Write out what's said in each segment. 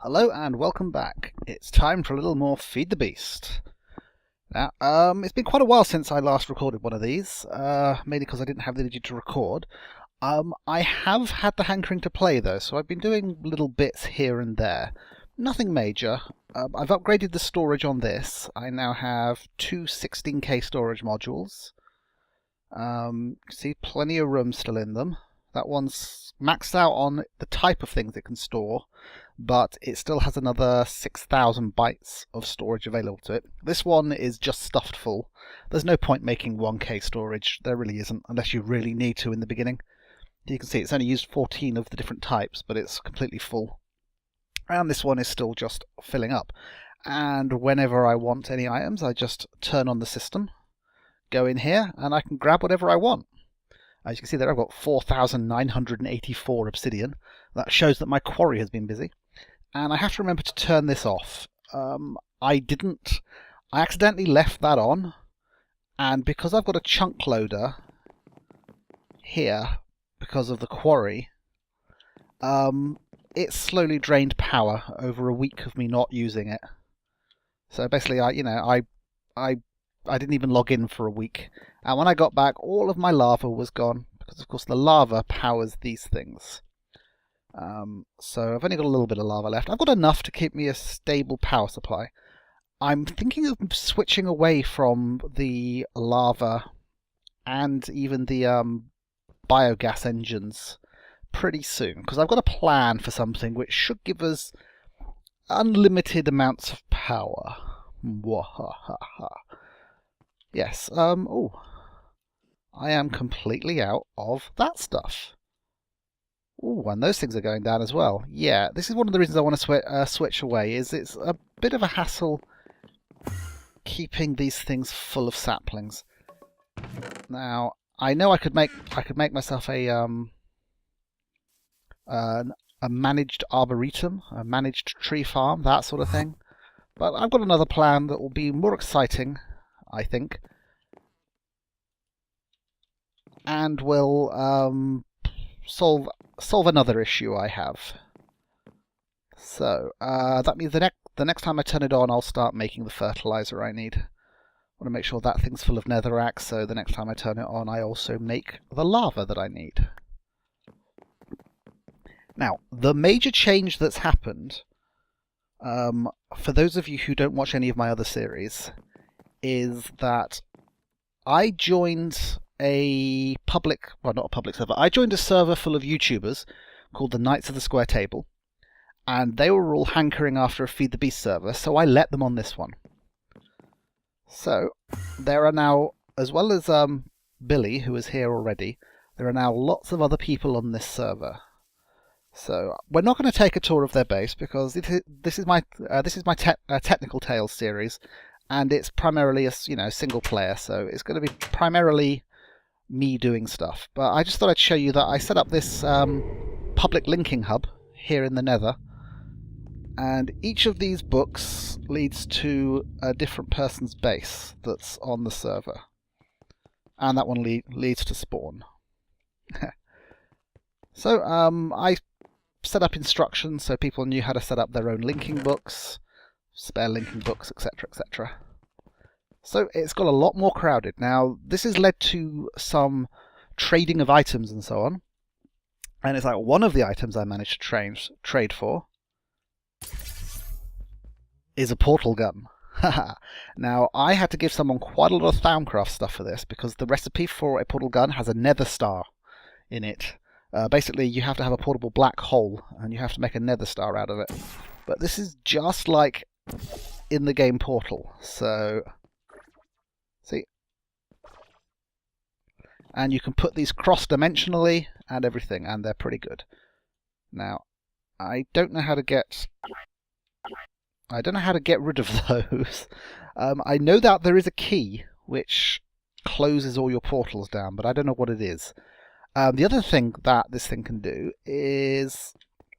Hello and welcome back. It's time for a little more Feed the Beast. Now, it's been quite a while since I last recorded one of these, mainly because I didn't have the energy to record. I have had the hankering to play though, so I've been doing little bits here and there. Nothing major. I've upgraded the storage on this. I now have two 16K storage modules. See, plenty of room still in them. That one's maxed out on the type of things it can store, but it still has another 6,000 bytes of storage available to it. This one is just stuffed full. There's no point making 1K storage. There really isn't, unless you really need to in the beginning. You can see it's only used 14 of the different types, but it's completely full. And this one is still just filling up. And whenever I want any items, I just turn on the system, go in here, and I can grab whatever I want. As you can see there, I've got 4,984 obsidian. That shows that my quarry has been busy. And I have to remember to turn this off. I accidentally left that on, and because I've got a chunk loader here, because of the quarry, it slowly drained power over a week of me not using it. So basically, I didn't even log in for a week, and when I got back, all of my lava was gone, because of course the lava powers these things. So I've only got a little bit of lava left. I've got enough to keep me a stable power supply. I'm thinking of switching away from the lava and even the biogas engines pretty soon, because I've got a plan for something which should give us unlimited amounts of power. Yes, oh, I am completely out of that stuff. Oh, and those things are going down as well. Yeah, this is one of the reasons I want to switch away, is it's a bit of a hassle keeping these things full of saplings. Now, I know I could make myself a managed arboretum, a managed tree farm, that sort of thing. But I've got another plan that will be more exciting, I think, and will solve another issue I have. So that means the next time I turn it on, I'll start making the fertilizer I need. I want to make sure that thing's full of netherrack, so the next time I turn it on, I also make the lava that I need. Now, the major change that's happened, for those of you who don't watch any of my other series, is that I joined a public, well, not a public server, I joined a server full of YouTubers called the Knights of the Square Table, and they were all hankering after a Feed the Beast server, so I let them on this one. So, there are now, as well as Billy, who is here already, there are now lots of other people on this server. So, we're not going to take a tour of their base, because this is my Technical Tales series, and it's primarily a single player, so it's going to be primarily me doing stuff. But I just thought I'd show you that I set up this public linking hub here in the Nether, and each of these books leads to a different person's base that's on the server, and that one leads to spawn. So I set up instructions so people knew how to set up their own linking books, spare linking books, etc., etc. So it's got a lot more crowded. Now, this has led to some trading of items and so on. And it's like one of the items I managed to trade for is a portal gun. Now, I had to give someone quite a lot of Thaumcraft stuff for this, because the recipe for a portal gun has a nether star in it. Basically, you have to have a portable black hole, and you have to make a nether star out of it. But this is just like in the game Portal, so see, and you can put these cross-dimensionally and everything, and they're pretty good. Now, I don't know how to get rid of those. I know that there is a key which closes all your portals down, but I don't know what it is. The other thing that this thing can do is,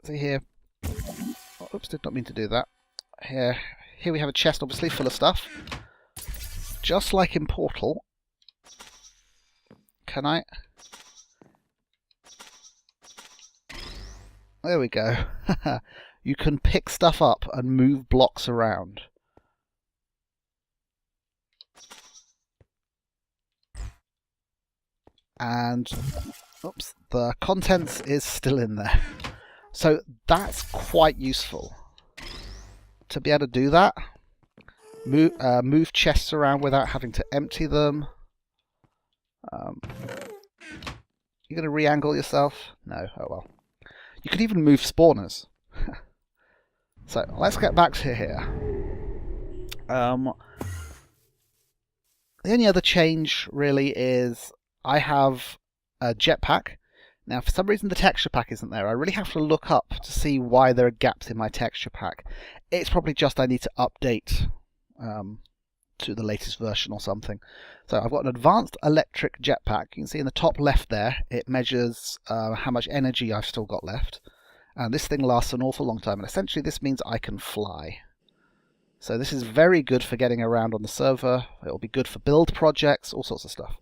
see here, oops, did not mean to do that. Here we have a chest, obviously, full of stuff. Just like in Portal. Can I? There we go. you can pick stuff up and move blocks around. And oops, the contents is still in there. So that's quite useful to be able to do that. Move chests around without having to empty them. You're going to re-angle yourself? No, oh well. You could even move spawners. So let's get back to here. The only other change really is I have a jetpack. Now for some reason the texture pack isn't there. I really have to look up to see why there are gaps in my texture pack. It's probably just I need to update to the latest version or something. So I've got an advanced electric jetpack. You can see in the top left there it measures how much energy I've still got left, and this thing lasts an awful long time, and essentially this means I can fly. So this is very good for getting around on the server. It'll be good for build projects, all sorts of stuff.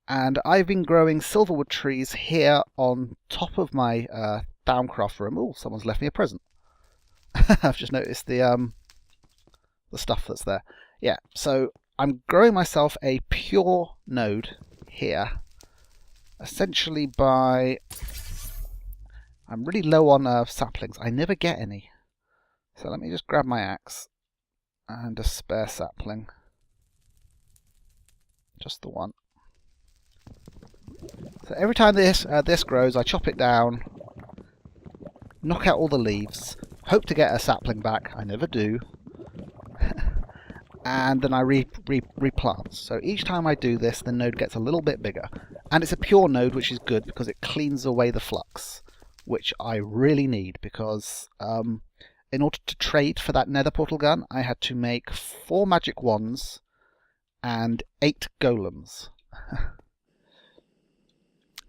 And I've been growing silverwood trees here on top of my Thaumcraft room. Oh, someone's left me a present. I've just noticed the stuff that's there. Yeah, so I'm growing myself a pure node here, essentially by... I'm really low on saplings. I never get any. So let me just grab my axe and a spare sapling. Just the one. So every time this grows, I chop it down, knock out all the leaves, hope to get a sapling back. I never do. And then I replant. So each time I do this, the node gets a little bit bigger. And it's a pure node, which is good because it cleans away the flux, which I really need, because in order to trade for that nether portal gun, I had to make 4 magic wands and 8 golems.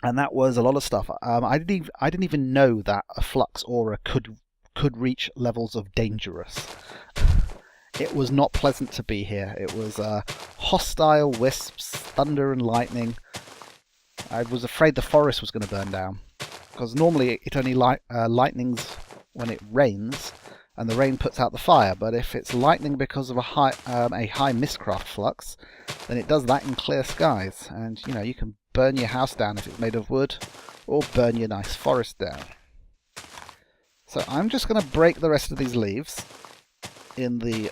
And that was a lot of stuff. I didn't even know that a flux aura could reach levels of dangerous. It was not pleasant to be here. It was hostile wisps, thunder and lightning. I was afraid the forest was going to burn down, because normally it only lightnings when it rains, and the rain puts out the fire. But if it's lightning because of a high mistcraft flux, then it does that in clear skies, and you know, you can burn your house down if it's made of wood, or burn your nice forest down. So I'm just going to break the rest of these leaves in the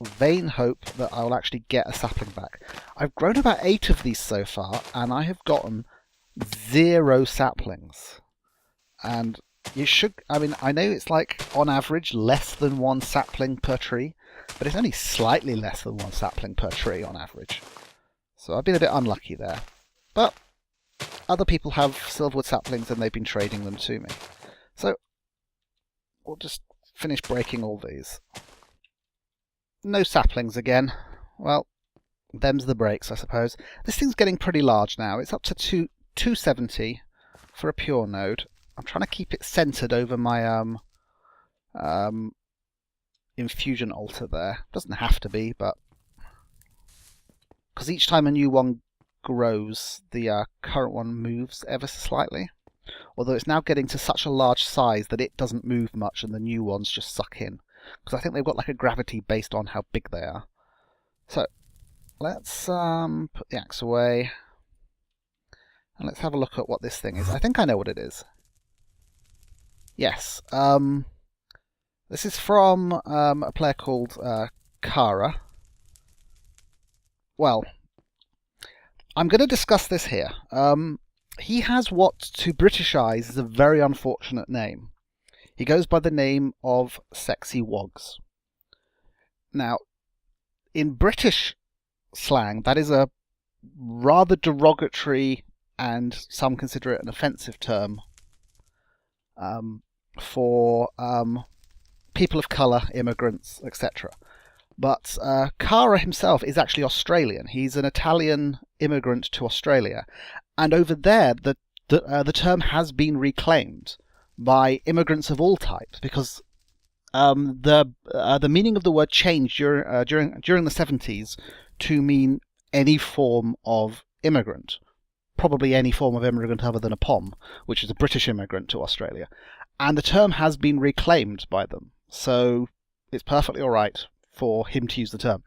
vain hope that I'll actually get a sapling back. I've grown about 8 of these so far, and I have gotten 0 saplings. And you should, I mean, I know it's like on average less than 1 sapling per tree, but it's only slightly less than 1 sapling per tree on average. So I've been a bit unlucky there. But other people have silverwood saplings and they've been trading them to me. So we'll just finish breaking all these. No saplings again. Well, them's the breaks, I suppose. This thing's getting pretty large now. It's up to 270 for a pure node. I'm trying to keep it centered over my infusion altar there. Doesn't have to be, but because each time a new one grows, the current one moves ever so slightly. Although it's now getting to such a large size that it doesn't move much and the new ones just suck in. Because I think they've got like a gravity based on how big they are. So let's put the axe away. And let's have a look at what this thing is. I think I know what it is. Yes. This is from a player called Kara. Well, I'm going to discuss this here. He has what, to British eyes, is a very unfortunate name. He goes by the name of Sexy Wogs. Now, in British slang, that is a rather derogatory, and some consider it an offensive term, for people of colour, immigrants, etc. But Kara himself is actually Australian. He's an Italian immigrant to Australia. And over there, the term has been reclaimed by immigrants of all types, because the meaning of the word changed during the 70s to mean any form of immigrant, probably any form of immigrant other than a POM, which is a British immigrant to Australia. And the term has been reclaimed by them, so it's perfectly alright for him to use the term.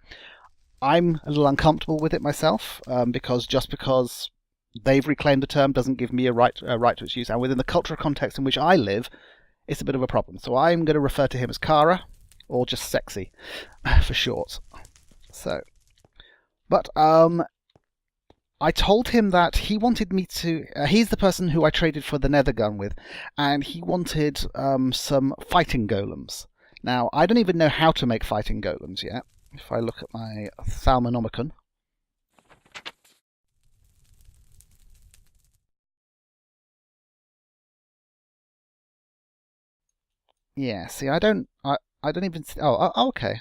I'm a little uncomfortable with it myself, because they've reclaimed the term doesn't give me a right to its use, and within the cultural context in which I live, it's a bit of a problem. So I'm going to refer to him as Kara, or just Sexy, for short. So, but I told him that he wanted me to... he's the person who I traded for the nether gun with, and he wanted some fighting golems. Now, I don't even know how to make fighting golems yet. If I look at my Thalmonomicon. Yeah, see, I don't even see... Oh, okay.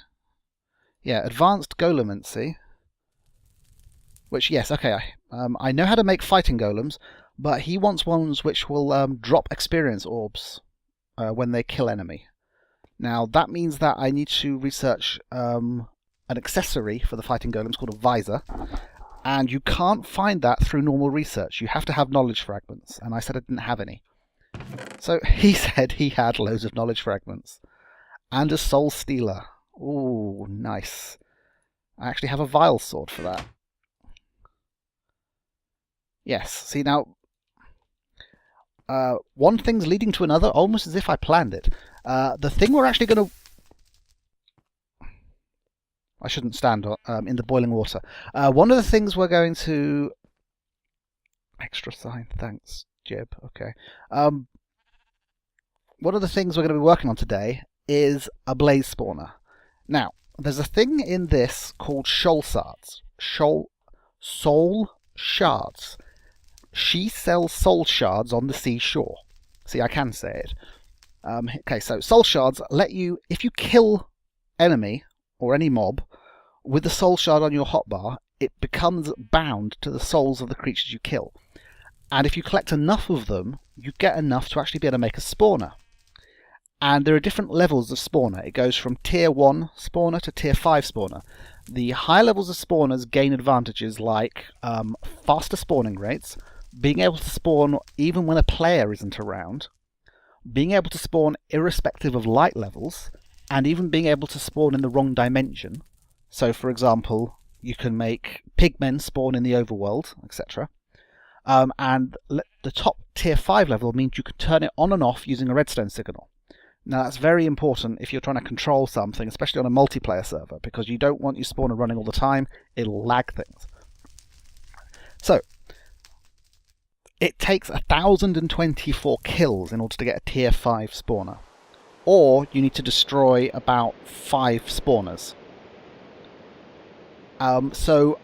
Yeah, advanced golemancy. Which, yes, okay, I know how to make fighting golems, but he wants ones which will drop experience orbs when they kill enemy. Now, that means that I need to research an accessory for the fighting golems called a visor, and you can't find that through normal research. You have to have knowledge fragments, and I said I didn't have any. So he said he had loads of knowledge fragments. And a soul stealer. Ooh, nice. I actually have a vile sword for that. Yes, see now, one thing's leading to another, almost as if I planned it. The thing we're actually going to... I shouldn't stand in the boiling water. One of the things we're going to... Extra sign, thanks, Jib, okay. One of the things we're going to be working on today is a blaze spawner. Now, there's a thing in this called soul shards. She sells soul shards on the seashore. See, I can say it. Okay, so soul shards let you, if you kill enemy or any mob with the soul shard on your hotbar, it becomes bound to the souls of the creatures you kill. And if you collect enough of them, you get enough to actually be able to make a spawner. And there are different levels of spawner. It goes from tier 1 spawner to tier 5 spawner. The higher levels of spawners gain advantages like faster spawning rates, being able to spawn even when a player isn't around, being able to spawn irrespective of light levels, and even being able to spawn in the wrong dimension. So, for example, you can make pigmen spawn in the overworld, etc. And the top tier 5 level means you can turn it on and off using a redstone signal. Now that's very important if you're trying to control something, especially on a multiplayer server, because you don't want your spawner running all the time, it'll lag things. So, it takes 1,024 kills in order to get a tier 5 spawner. Or you need to destroy about 5 spawners. So,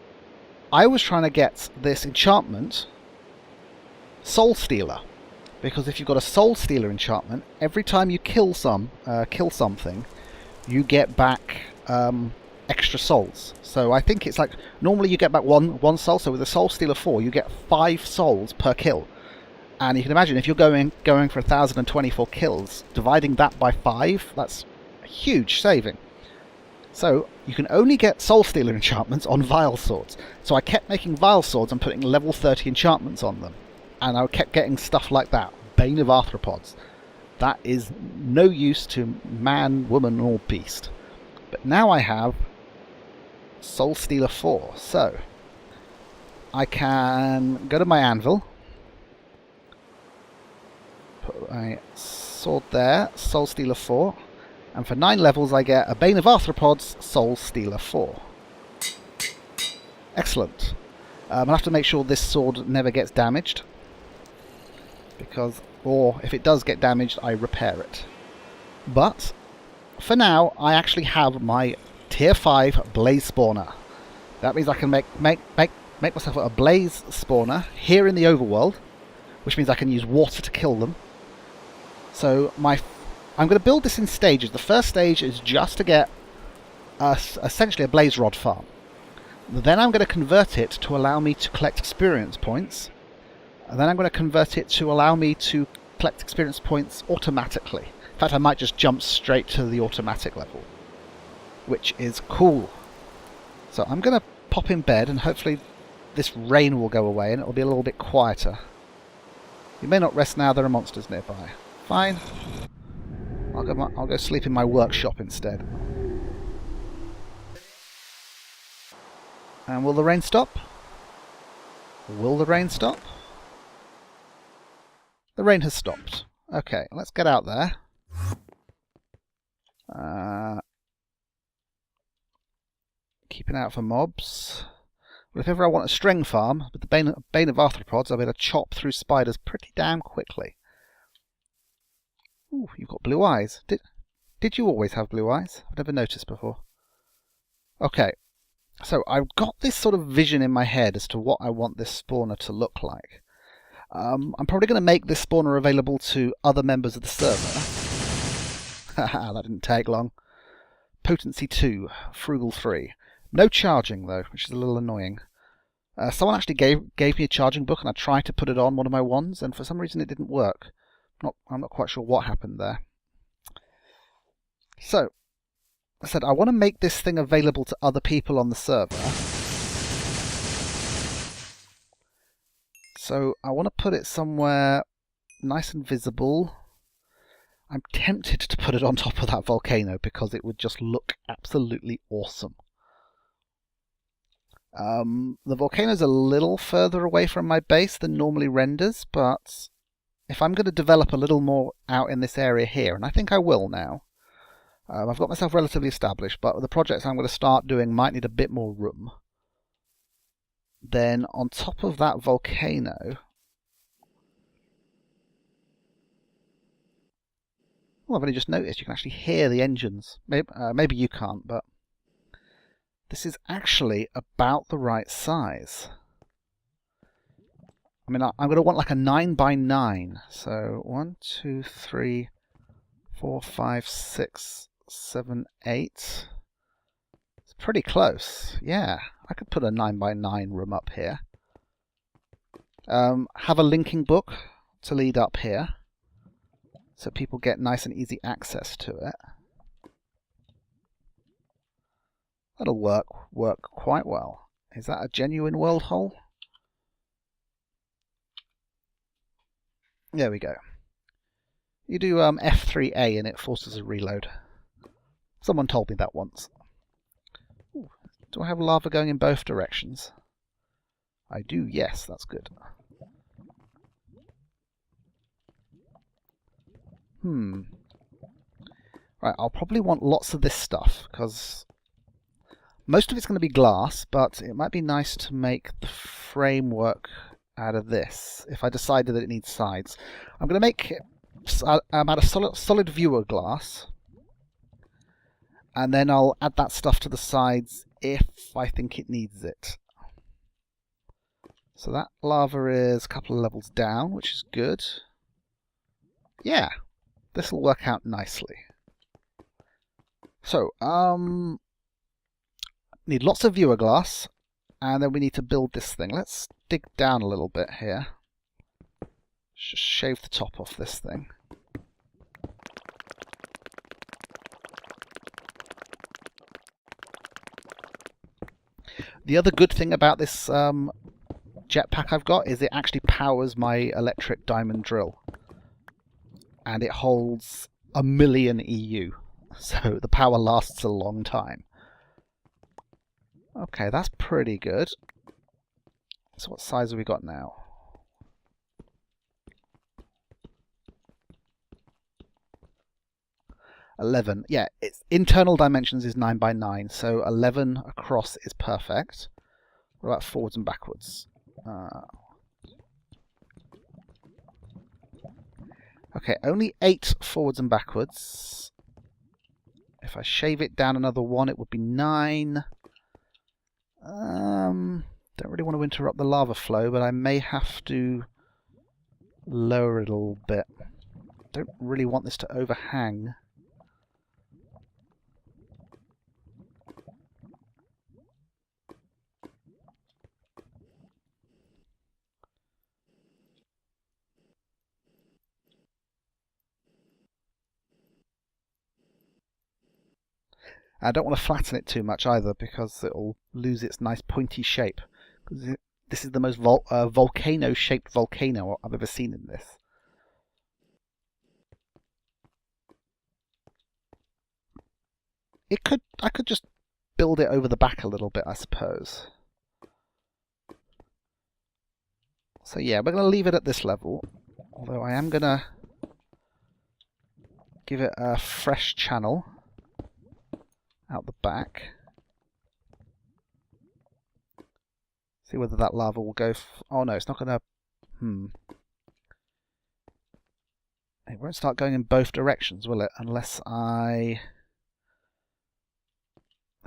I was trying to get this enchantment, Soul Stealer. Because if you've got a Soul Stealer enchantment, every time you kill something, you get back extra souls. So I think it's like, normally you get back one soul, so with a Soul Stealer 4, you get 5 souls per kill. And you can imagine, if you're going for 1,024 kills, dividing that by 5, that's a huge saving. So you can only get Soul Stealer enchantments on Vile Swords. So I kept making Vile Swords and putting level 30 enchantments on them. And I kept getting stuff like that. Bane of Arthropods. That is no use to man, woman, or beast. But now I have Soul Stealer 4. So, I can go to my anvil. Put my sword there. Soul Stealer 4. And for 9 levels I get a Bane of Arthropods, Soul Stealer 4. Excellent. I'll have to make sure this sword never gets damaged. Or if it does get damaged, I repair it. But for now, I actually have my tier 5 blaze spawner. That means I can make myself a blaze spawner here in the overworld, which means I can use water to kill them. So I'm going to build this in stages. The first stage is just to get essentially a blaze rod farm. Then I'm going to convert it to allow me to collect experience points. And then I'm going to convert it to allow me to collect experience points automatically. In fact, I might just jump straight to the automatic level, which is cool. So I'm going to pop in bed and hopefully this rain will go away and it'll be a little bit quieter. You may not rest now, there are monsters nearby. Fine. I'll go sleep in my workshop instead. And will the rain stop? Will the rain stop? The rain has stopped. Okay, let's get out there. Keeping out for mobs. Well, if ever I want a string farm, with the bane of arthropods, I'll be able to chop through spiders pretty damn quickly. Ooh, you've got blue eyes. Did you always have blue eyes? I've never noticed before. Okay, so I've got this sort of vision in my head as to what I want this spawner to look like. I'm probably going to make this spawner available to other members of the server. Haha, that didn't take long. Potency 2, Frugal 3. No charging though, which is a little annoying. Someone actually gave me a charging book and I tried to put it on one of my wands and for some reason it didn't work. I'm not quite sure what happened there. So, I said I want to make this thing available to other people on the server. So I want to put it somewhere nice and visible. I'm tempted to put it on top of that volcano because it would just look absolutely awesome. The volcano's a little further away from my base than normally renders, but if I'm going to develop a little more out in this area here, and I think I will now, I've got myself relatively established, but the projects I'm going to start doing might need a bit more room. Then on top of that volcano, well, I've only just noticed you can actually hear the engines. Maybe you can't, but this is actually about the right size. I mean, I'm going to want like a 9 by 9. So 1, 2, 3, 4, 5, 6, 7, 8. It's pretty close. Yeah, I could put a 9 by 9 room up here. Have a linking book to lead up here, so people get nice and easy access to it. That'll work quite well. Is that a genuine world hole? There we go. You do F3A and it forces a reload. Someone told me that once. Ooh, do I have lava going in both directions? I do, yes, that's good. Right, I'll probably want lots of this stuff, because most of it's going to be glass, but it might be nice to make the framework out of this, if I decided that it needs sides. I'm going to make it out of solid viewer glass, and then I'll add that stuff to the sides if I think it needs it. So that lava is a couple of levels down, which is good. Yeah, this will work out nicely. So, need lots of viewer glass, and then we need to build this thing. Let's dig down a little bit here. Just shave the top off this thing. The other good thing about this jetpack I've got is it actually powers my electric diamond drill. And it holds 1,000,000 EU. So the power lasts a long time. Okay, that's pretty good. So what size have we got now? $11. Yeah, its internal dimensions is 9 by 9, so 11 across is perfect. What about forwards and backwards? Okay, only 8 forwards and backwards. If I shave it down another 1, it would be 9. Don't really want to interrupt the lava flow, but I may have to lower it a little bit. Don't really want this to overhang. I don't want to flatten it too much either, because it'll lose its nice pointy shape. Because this is the most volcano-shaped volcano I've ever seen in this. I could just build it over the back a little bit, I suppose. So yeah, we're going to leave it at this level, although I am going to give it a fresh channel out the back. See whether that lava will go... oh no, it's not going to... It won't start going in both directions, will it? Unless I...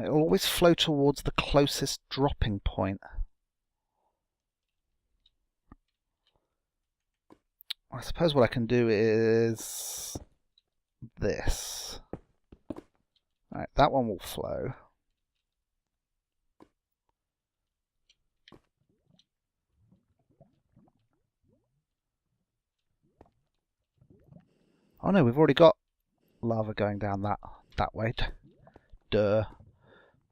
It'll always flow towards the closest dropping point. I suppose what I can do is... this. Right, that one will flow. Oh no, we've already got lava going down that way. Duh.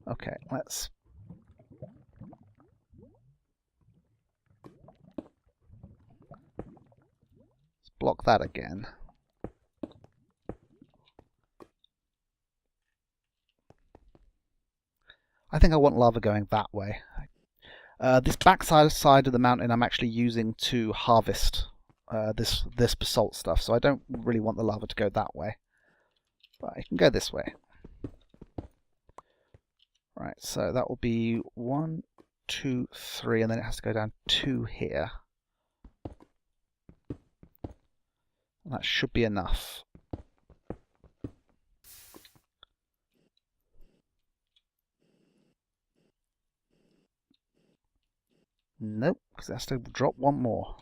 Okay, let's block that again. I think I want lava going that way. This backside of the mountain I'm actually using to harvest this basalt stuff, so I don't really want the lava to go that way. But it can go this way. Right, so that will be 1, 2, 3, and then it has to go down 2 here. And that should be enough. Nope, because it has to drop one more.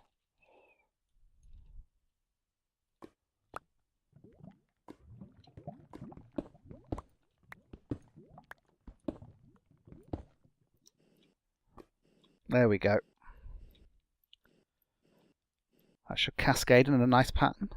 There we go. That should cascade in a nice pattern.